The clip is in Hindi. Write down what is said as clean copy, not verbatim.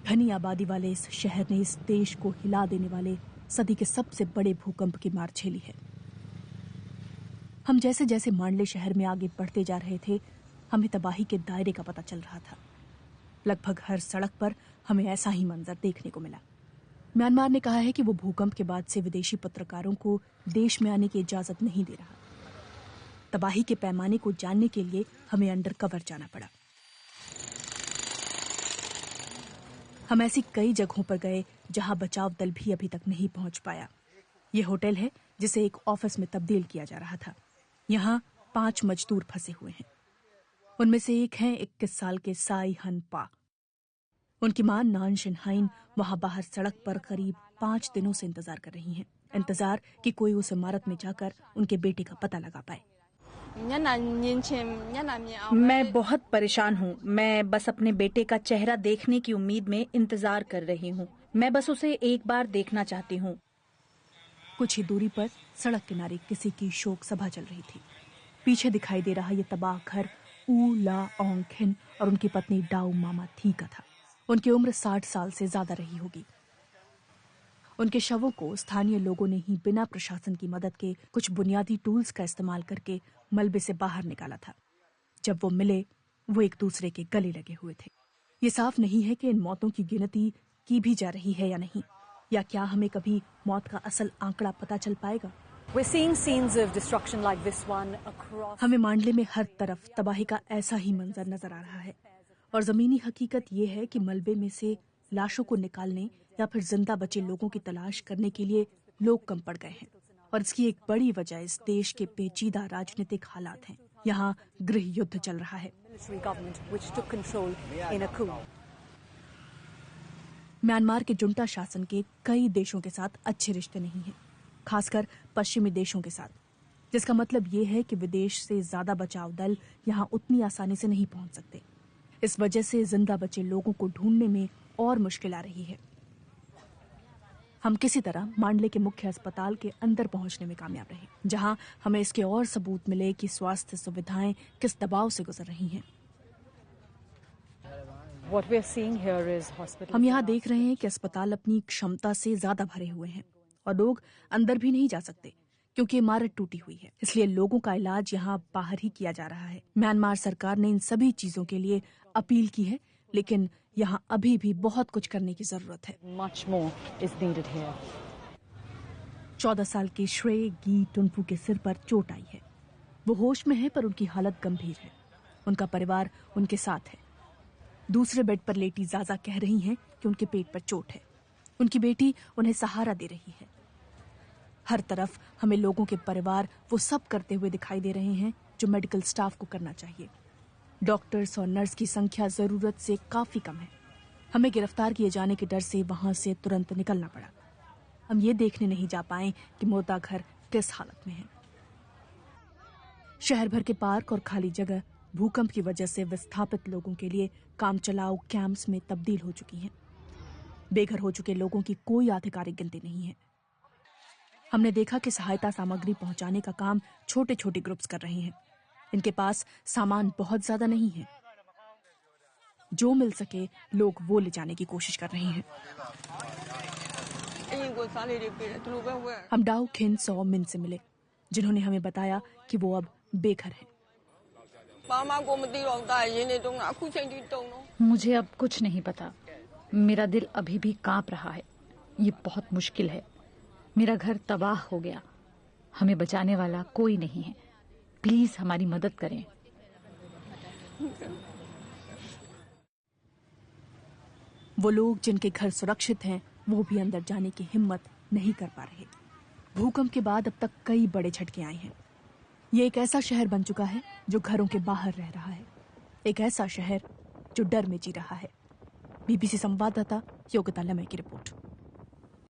घनी आबादी वाले इस शहर ने इस देश को हिला देने वाले सदी के सबसे बड़े भूकंप की मार झेली है। हम जैसे जैसे मांडले शहर में आगे बढ़ते जा रहे थे, हमें तबाही के दायरे का पता चल रहा था। लगभग हर सड़क पर हमें ऐसा ही मंजर देखने को मिला। म्यांमार ने कहा है कि वो भूकंप के बाद से विदेशी पत्रकारों को देश में आने की इजाजत नहीं दे रहा। तबाही के पैमाने को जानने के लिए हमें अंडर कवर जाना पड़ा। हम ऐसी कई जगहों पर गए जहां बचाव दल भी अभी तक नहीं पहुंच पाया। ये होटल है जिसे एक ऑफिस में तब्दील किया जा रहा था। यहाँ 5 मजदूर फंसे हुए हैं। उनमें से एक हैं 21 साल के साई हन पा। उनकी मां नान शिनहाइन वहां बाहर सड़क पर करीब 5 दिनों से इंतजार कर रही हैं। इंतजार कि कोई उस इमारत में जाकर उनके बेटे का पता लगा पाए। मैं बहुत परेशान हूँ। मैं बस अपने बेटे का चेहरा देखने की उम्मीद में इंतजार कर रही हूँ। मैं बस उसे एक बार देखना चाहती हूँ। कुछ ही दूरी पर सड़क किनारे किसी की शोक सभा चल रही थी। पीछे दिखाई दे रहा ये तबाह घर ऊ ला ओंग खिन और उनकी पत्नी डाउ मामा थी का था। उनकी उम्र 60 साल से ज्यादा रही होगी। उनके शवों को स्थानीय लोगों ने ही बिना प्रशासन की मदद के कुछ बुनियादी टूल्स का इस्तेमाल करके मलबे से बाहर निकाला था। जब वो मिले, वो एक दूसरे के गले लगे हुए थे। ये साफ नहीं है कि इन मौतों की गिनती की भी जा रही है या नहीं, या क्या हमें कभी मौत का असल आंकड़ा पता चल पाएगा। हमें मांडले में हर तरफ तबाही का ऐसा ही मंजर नजर आ रहा है, और जमीनी हकीकत ये है कि मलबे में से लाशों को निकालने या फिर जिंदा बचे लोगों की तलाश करने के लिए लोग कम पड़ गए हैं। और इसकी एक बड़ी वजह इस देश के पेचीदा राजनीतिक हालात हैं। यहाँ गृह युद्ध चल रहा है। म्यांमार के जुंटा शासन के कई देशों के साथ अच्छे रिश्ते नहीं हैं, खासकर पश्चिमी देशों के साथ, जिसका मतलब ये है कि विदेश से ज्यादा बचाव दल यहाँ उतनी आसानी से नहीं पहुंच सकते। इस वजह से जिंदा बचे लोगों को ढूंढने में और मुश्किल आ रही है। हम किसी तरह मांडले के मुख्य अस्पताल के अंदर पहुंचने में कामयाब रहे, जहां हमें इसके और सबूत मिले कि स्वास्थ्य सुविधाएं किस दबाव से गुजर रही हैं। हम यहाँ देख रहे हैं कि अस्पताल अपनी क्षमता से ज्यादा भरे हुए हैं और लोग अंदर भी नहीं जा सकते क्योंकि इमारत टूटी हुई है। इसलिए लोगों का इलाज यहाँ बाहर ही किया जा रहा है। म्यांमार सरकार ने इन सभी चीजों के लिए अपील की है, लेकिन यहाँ अभी भी बहुत कुछ करने की जरूरत है। 14 साल के श्रेय गी टुनफू के सिर पर चोट आई है। वो होश में है, पर उनकी हालत गंभीर है। उनका परिवार उनके साथ है। दूसरे बेड पर लेटी जाजा कह रही हैं कि उनके पेट पर चोट है। उनकी बेटी उन्हें सहारा दे रही है। हर तरफ हमें लोगों के परिवार वो सब करते हुए दिखाई दे रहे हैं जो मेडिकल स्टाफ को करना चाहिए। डॉक्टर्स और नर्स की संख्या जरूरत से काफी कम है। हमें गिरफ्तार किए जाने के डर से वहां से तुरंत निकलना पड़ा। हम ये देखने नहीं जा पाए कि मुर्दा घर किस हालत में है। शहर भर के पार्क और खाली जगह भूकंप की वजह से विस्थापित लोगों के लिए काम चलाऊ कैंप्स में तब्दील हो चुकी हैं। बेघर हो चुके लोगों की कोई आधिकारिक गिनती नहीं है। हमने देखा कि सहायता सामग्री पहुंचाने का काम छोटे छोटे ग्रुप्स कर रहे हैं। इनके पास सामान बहुत ज्यादा नहीं है। जो मिल सके लोग वो ले जाने की कोशिश कर रहे हैं। हम डाउ खिन सो मिन से मिले, जिन्होंने हमें बताया कि वो अब बेघर हैं। मुझे अब कुछ नहीं पता। मेरा दिल अभी भी कांप रहा है। ये बहुत मुश्किल है। मेरा घर तबाह हो गया। हमें बचाने वाला कोई नहीं है। प्लीज हमारी मदद करें। वो लोग जिनके घर सुरक्षित हैं, वो भी अंदर जाने की हिम्मत नहीं कर पा रहे। भूकंप के बाद अब तक कई बड़े झटके आए हैं। ये एक ऐसा शहर बन चुका है जो घरों के बाहर रह रहा है। एक ऐसा शहर जो डर में जी रहा है। बीबीसी संवाददाता योगिता लम्हे की रिपोर्ट।